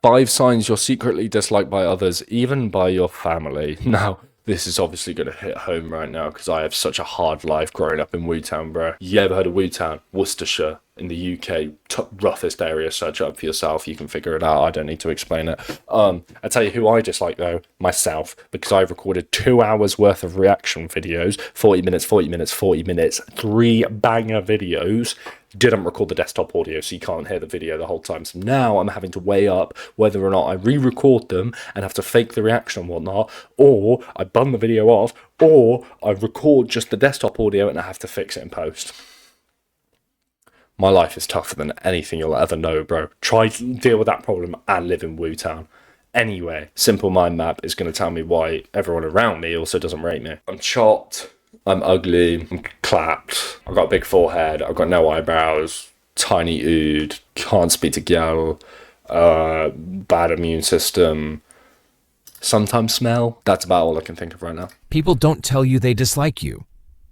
5 signs you're secretly disliked by others, even by your family. Now, this is obviously going to hit home right now because I have such a hard life growing up in Wu-Town, bro. You ever heard of Wu-Town? Worcestershire in the UK, roughest area. Search up for yourself. You can figure it out. I don't need to explain it. I tell you who I dislike though, myself, because I recorded 2 hours worth of reaction videos, 40 minutes, 40 minutes, 40 minutes, 3 banger videos. Didn't record the desktop audio, so you can't hear the video the whole time. So now I'm having to weigh up whether or not I re-record them and have to fake the reaction and whatnot, or I bun the video off, or I record just the desktop audio and I have to fix it in post. My life is tougher than anything you'll ever know, bro. Try to deal with that problem and live in Wu-Town. Anyway, simple mind map is going to tell me why everyone around me also doesn't rate me. I'm chopped. I'm ugly, I'm clapped, I've got a big forehead, I've got no eyebrows, tiny ood, can't speak to gal, bad immune system, sometimes smell. That's about all I can think of right now. People don't tell you they dislike you.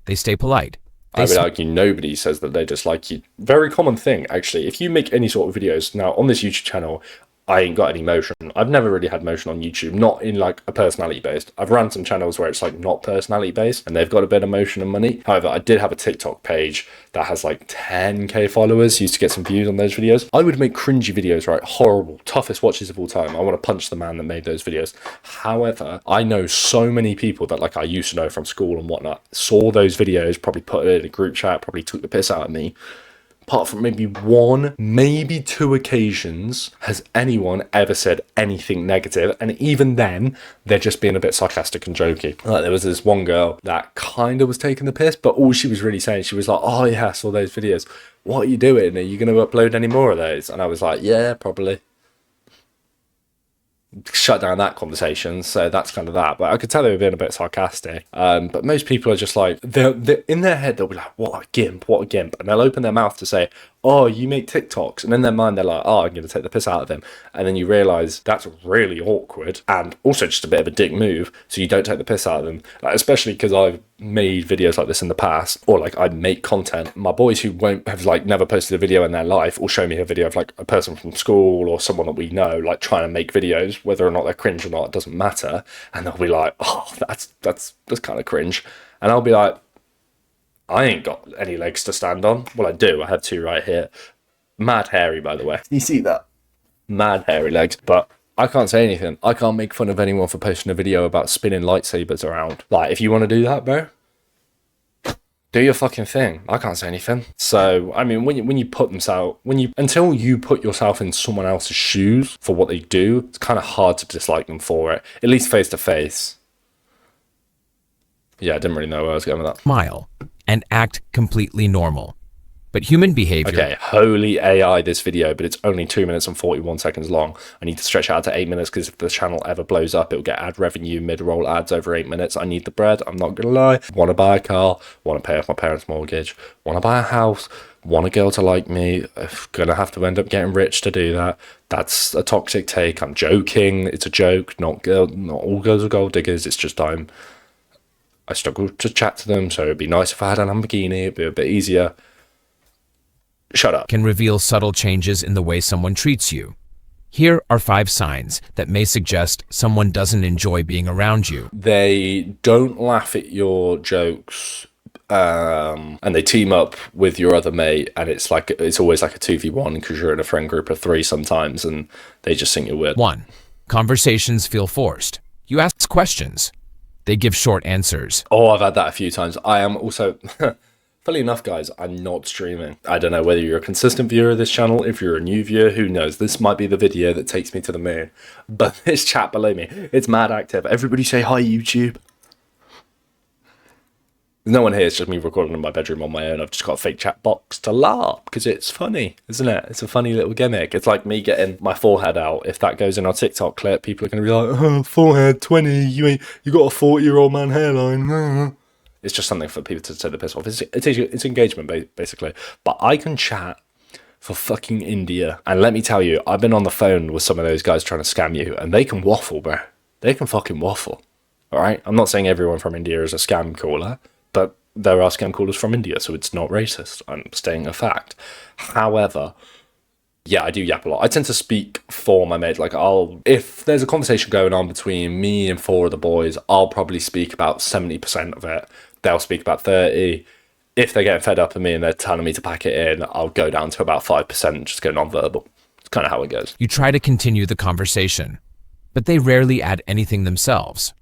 They stay polite. I would argue nobody says that they dislike you. Very common thing, actually. If you make any sort of videos, now on this YouTube channel, I ain't got any motion. I've never really had motion on YouTube, not in like a personality based. I've run some channels where it's like not personality based and they've got a bit of motion and money. However, I did have a TikTok page that has like 10k followers, used to get some views on those videos. I would make cringy videos, right? Horrible, toughest watches of all time. I want to punch the man that made those videos. However, I know so many people that like I used to know from school and whatnot, saw those videos, probably put it in a group chat, probably took the piss out of me. Apart from maybe 1, maybe 2 occasions, has anyone ever said anything negative? And even then, they're just being a bit sarcastic and jokey. Like there was this one girl that kind of was taking the piss, but all she was really saying, she was like, oh yeah, I saw those videos. What are you doing? Are you going to upload any more of those? And I was like, yeah, probably. Shut down that conversation, so that's kind of that. But I could tell they were being a bit sarcastic. But most people are just like, they're in their head, they'll be like, what a gimp, what a gimp. And they'll open their mouth to say, oh, you make TikToks. And in their mind, they're like, oh, I'm going to take the piss out of him. And then you realise that's really awkward and also just a bit of a dick move. So you don't take the piss out of them. Like, especially because I've made videos like this in the past, or like I make content. My boys who won't have like never posted a video in their life will show me a video of like a person from school or someone that we know, like trying to make videos, whether or not they're cringe or not, it doesn't matter. And they'll be like, oh, that's kind of cringe. And I'll be like, I ain't got any legs to stand on. Well, I do. I have 2 right here. Mad hairy, by the way. You see that? Mad hairy legs. But I can't say anything. I can't make fun of anyone for posting a video about spinning lightsabers around. Like, if you want to do that, bro, do your fucking thing. I can't say anything. So, I mean, when you put themselves, until you put yourself in someone else's shoes for what they do, it's kind of hard to dislike them for it. At least face to face. Yeah, I didn't really know where I was going with that. Smile and act completely normal. But human behavior... Okay, holy AI this video, but it's only 2 minutes and 41 seconds long. I need to stretch it out to 8 minutes because if the channel ever blows up, it'll get ad revenue, mid-roll ads over 8 minutes. I need the bread, I'm not gonna lie. Want to buy a car, want to pay off my parents' mortgage, want to buy a house, want a girl to like me, gonna have to end up getting rich to do that. That's a toxic take, I'm joking, it's a joke, not all girls are gold diggers, it's just I struggle to chat to them, so it'd be nice if I had a Lamborghini, it'd be a bit easier. Shut up. Can reveal subtle changes in the way someone treats you. Here are 5 signs that may suggest someone doesn't enjoy being around you. They don't laugh at your jokes, and they team up with your other mate, and it's always like a 2v1 because you're in a friend group of 3 sometimes, and they just think you're weird. 1. Conversations feel forced. You ask questions. They give short answers. Oh, I've had that a few times. I am also... Funny enough, guys, I'm not streaming. I don't know whether you're a consistent viewer of this channel. If you're a new viewer, who knows? This might be the video that takes me to the moon. But this chat below me, it's mad active. Everybody say hi, YouTube. There's no one here. It's just me recording in my bedroom on my own. I've just got a fake chat box to laugh because it's funny, isn't it? It's a funny little gimmick. It's like me getting my forehead out. If that goes in our TikTok clip, people are going to be like, oh, forehead, 20, you got a 40-year-old man hairline. It's just something for people to take the piss off. It's engagement, basically. But I can chat for fucking India. And let me tell you, I've been on the phone with some of those guys trying to scam you, and they can waffle, bro. They can fucking waffle. All right? I'm not saying everyone from India is a scam caller, but there are scam callers from India, so it's not racist. I'm stating a fact. However, Yeah, I do yap a lot. I tend to speak for my mate. Like, if there's a conversation going on between me and 4 of the boys, I'll probably speak about 70% of it. They'll speak about 30. If they're getting fed up of me and they're telling me to pack it in, I'll go down to about 5%, just go non-verbal. It's kind of how it goes. You try to continue the conversation, but they rarely add anything themselves.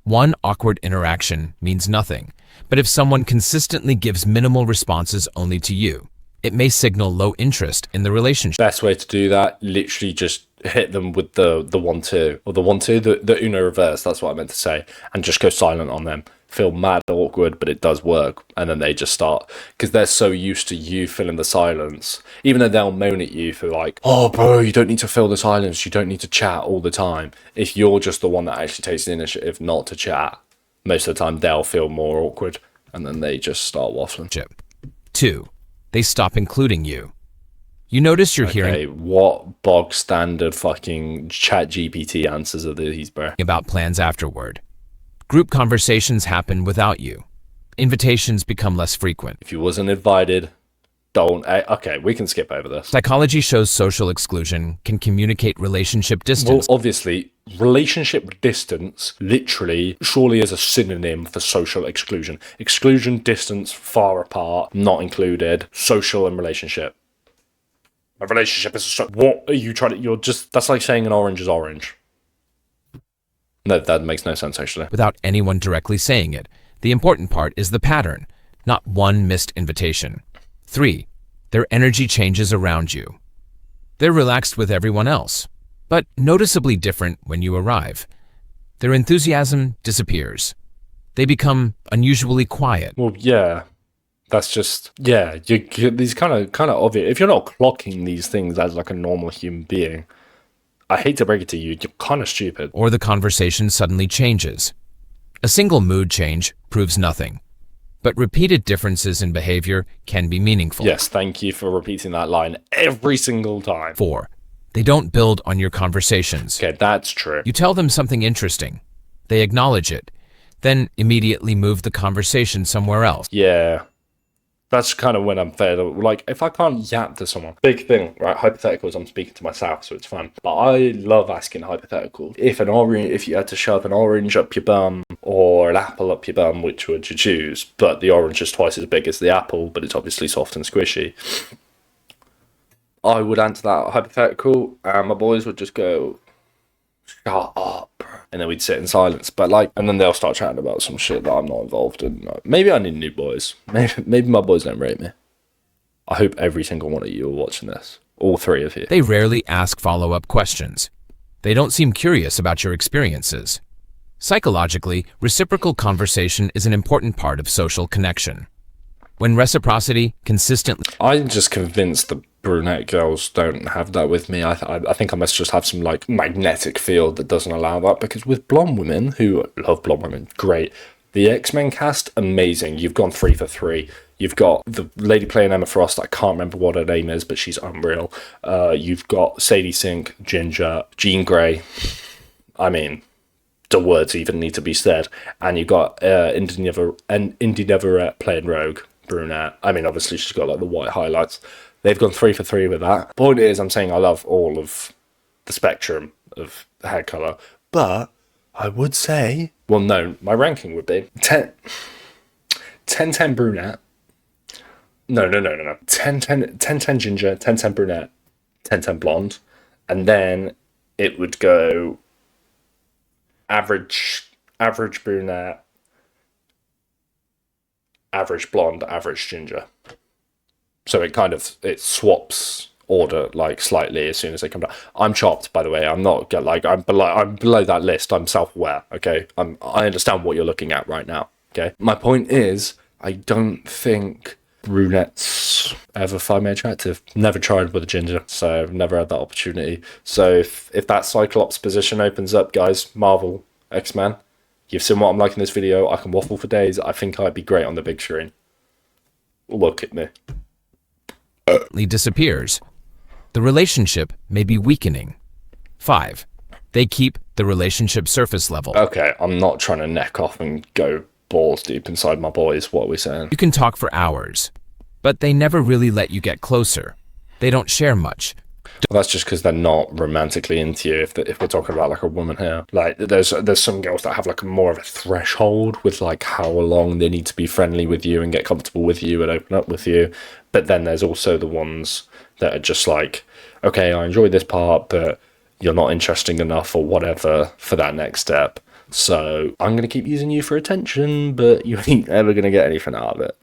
One awkward interaction means nothing, but if someone consistently gives minimal responses only to you, it may signal low interest in the relationship. Best way to do that, literally just hit them with the 1-2, or the 1-2, the Uno reverse, that's what I meant to say, and just go silent on them. Feel mad awkward, but it does work. And then they just start, because they're so used to you filling the silence, even though they'll moan at you for like, oh bro, you don't need to fill the silence, you don't need to chat all the time. If you're just the one that actually takes the initiative not to chat, most of the time they'll feel more awkward, and then they just start waffling. 2. They stop including you. You notice you're hearing what bog standard fucking chat GPT answers are these, bro? about plans afterward. Group conversations happen without you. Invitations become less frequent. If you wasn't invited, don't. Okay, we can skip over this. Psychology shows social exclusion can communicate relationship distance. Well, obviously, relationship distance literally surely is a synonym for social exclusion. Exclusion, distance, far apart, not included, social and relationship. A relationship is what are you trying to, that's like saying an orange is orange. No, that makes no sense, actually. Without anyone directly saying it, the important part is the pattern, not one missed invitation. 3. Their energy changes around you. They're relaxed with everyone else, but noticeably different when you arrive. Their enthusiasm disappears. They become unusually quiet. Well, yeah. That's just, yeah, these kind of obvious. If you're not clocking these things as like a normal human being, I hate to break it to you, you're kind of stupid. Or the conversation suddenly changes. A single mood change proves nothing, but repeated differences in behavior can be meaningful. Yes, thank you for repeating that line every single time. 4. They don't build on your conversations. Okay, that's true. You tell them something interesting. They acknowledge it, then immediately move the conversation somewhere else. Yeah. That's kind of when I'm fed. Like, if I can't yap to someone, big thing, right? Hypotheticals, I'm speaking to myself, so it's fun. But I love asking hypotheticals. If you had to shove an orange up your bum or an apple up your bum, which would you choose? But the orange is twice as big as the apple, but it's obviously soft and squishy. I would answer that hypothetical, and my boys would just go, shut up. And then we'd sit in silence. But and then they'll start chatting about some shit that I'm not involved in. Maybe I need new boys. Maybe my boys don't rate me. I hope every single one of you are watching this. All 3 of you. They rarely ask follow-up questions. They don't seem curious about your experiences. Psychologically, reciprocal conversation is an important part of social connection. When reciprocity consistently... I'm just convinced the brunette girls don't have that with me. I think I must just have some magnetic field that doesn't allow that, because with blonde women who love blonde women, great. The X-Men cast, amazing. You've gone 3 for 3. You've got the lady playing Emma Frost, I can't remember what her name is, but she's unreal. You've got Sadie Sink, Ginger, Jean Grey. I mean, the words even need to be said. And you've got Indy Neverett playing Rogue, brunette. I mean, obviously she's got the white highlights. They've gone 3 for 3 with that. Point is, I'm saying I love all of the spectrum of hair colour. But I would say, well, no, my ranking would be 10 brunette. No. 10 ginger, 10 brunette, 10 blonde. And then it would go average brunette, average blonde, average ginger. So it swaps order slightly as soon as they come down. I'm chopped, by the way. I'm not I'm below that list. I'm self-aware. Okay, I understand what you're looking at right now. Okay, my point is, I don't think brunettes ever find me attractive. Never tried with a ginger, so I've never had that opportunity. So if that Cyclops position opens up, guys, Marvel, X-Men, you've seen what I'm like in this video. I can waffle for days. I think I'd be great on the big screen. Look at me. Disappears. The relationship may be weakening. 5. They keep the relationship surface level. Okay, I'm not trying to neck off and go balls deep inside my boys. What are we saying? You can talk for hours, but they never really let you get closer. They don't share much. Well, that's just because they're not romantically into you. If we're talking about like a woman here, like there's some girls that have like more of a threshold with like how long they need to be friendly with you and get comfortable with you and open up with you. But then there's also the ones that are just like, okay, I enjoy this part, but you're not interesting enough or whatever for that next step. So I'm gonna keep using you for attention, but you ain't ever gonna get anything out of it.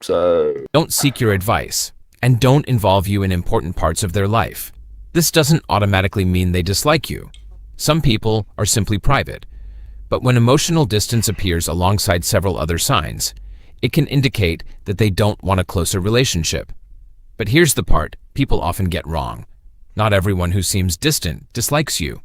So Don't seek your advice, and don't involve you in important parts of their life. This doesn't automatically mean they dislike you. Some people are simply private, but when emotional distance appears alongside several other signs, it can indicate that they don't want a closer relationship. But here's the part people often get wrong. Not everyone who seems distant dislikes you.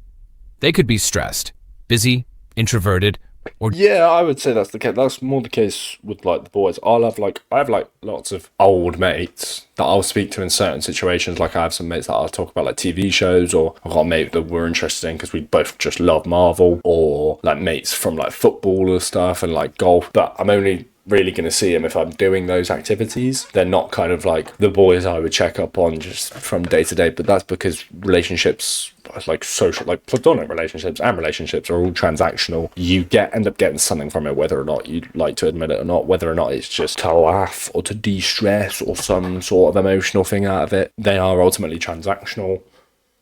They could be stressed, busy, introverted, or yeah, I would say that's the case. That's more the case with like the boys. I have like lots of old mates that I'll speak to in certain situations. Like I have some mates that I'll talk about like TV shows, or I've got a mate that we're interested in because we both just love Marvel, or like mates from like football or stuff and like golf. But I'm only really going to see them if I'm doing those activities. They're not kind of like the boys I would check up on just from day to day, but that's because relationships, like social, like platonic relationships and relationships, are all transactional. You end up getting something from it, whether or not you'd like to admit it or not, whether or not it's just to laugh or to de-stress or some sort of emotional thing out of it. They are ultimately transactional.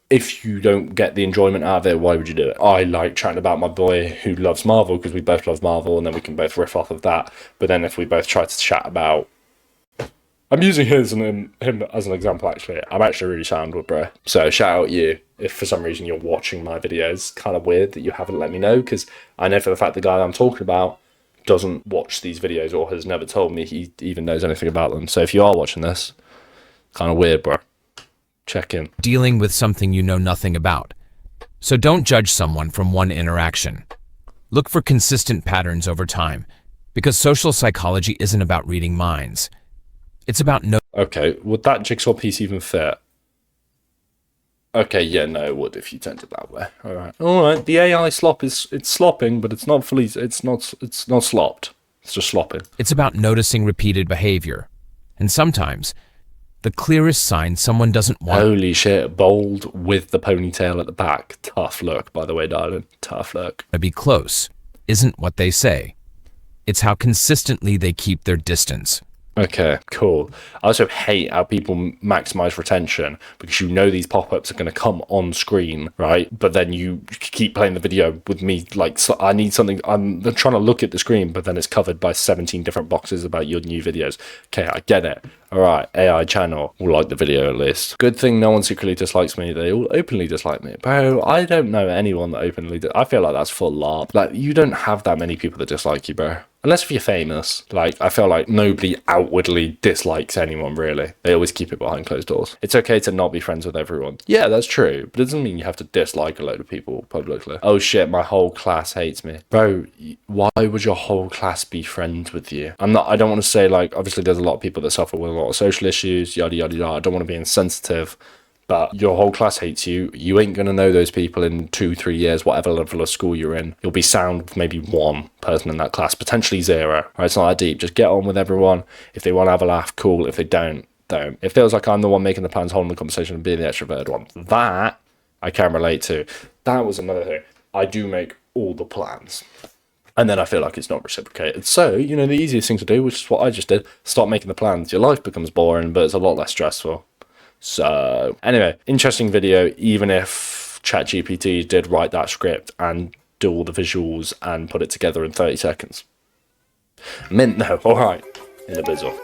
If you don't get the enjoyment out of it, why would you do it? I like chatting about my boy who loves Marvel because we both love Marvel, and then we can both riff off of that. But then if we both try to chat about, I'm using him as an example, actually. I'm actually really sound with bro. So shout out you if for some reason you're watching my videos. Kind of weird that you haven't let me know, because I know for the fact the guy I'm talking about doesn't watch these videos or has never told me he even knows anything about them. So if you are watching this, kind of weird, bro. Check in. dealing with something you know nothing about. So don't judge someone from one interaction. Look for consistent patterns over time, because social psychology isn't about reading minds. It's about Okay, would that jigsaw piece even fit? Okay, yeah, no, it would if you turned it that way. All right. The AI slop it's slopping, but it's not slopped. It's just slopping. It's about noticing repeated behavior. And sometimes, the clearest sign someone doesn't want Holy shit, bold with the ponytail at the back. Tough look, by the way, darling. Tough look. to be close isn't what they say. It's how consistently they keep their distance. Okay, cool. I also hate how people maximize retention because you know these pop-ups are going to come on screen, right? But then you keep playing the video with me like, so I need something. I'm trying to look at the screen, but then it's covered by 17 different boxes about your new videos. Okay, I get it. All right, AI channel will like the video at least. Good thing no one secretly dislikes me. They all openly dislike me. Bro, I don't know anyone that openly... I feel like that's full LARP. Like, you don't have that many people that dislike you, bro. Unless if you're famous. Like, I feel like nobody outwardly dislikes anyone, really. They always keep it behind closed doors. It's okay to not be friends with everyone. Yeah, that's true. But it doesn't mean you have to dislike a load of people publicly. Oh shit, my whole class hates me. Bro, why would your whole class be friends with you? I don't want to say, like, obviously there's a lot of people that suffer with a lot of social issues, yada yada yada. I don't want to be insensitive. But your whole class hates you. You ain't going to know those people in 2-3 years, whatever level of school you're in. You'll be sound with maybe one person in that class, potentially zero. Right? It's not that deep. Just get on with everyone. If they want to have a laugh, cool. If they don't, don't. It feels like I'm the one making the plans, holding the conversation, and being the extroverted one. That I can relate to. That was another thing. I do make all the plans. And then I feel like it's not reciprocated. So, you know, the easiest thing to do, which is what I just did, start making the plans. Your life becomes boring, but it's a lot less stressful. So anyway, interesting video, even if ChatGPT did write that script and do all the visuals and put it together in 30 seconds. Mint though, alright, in the bizzle.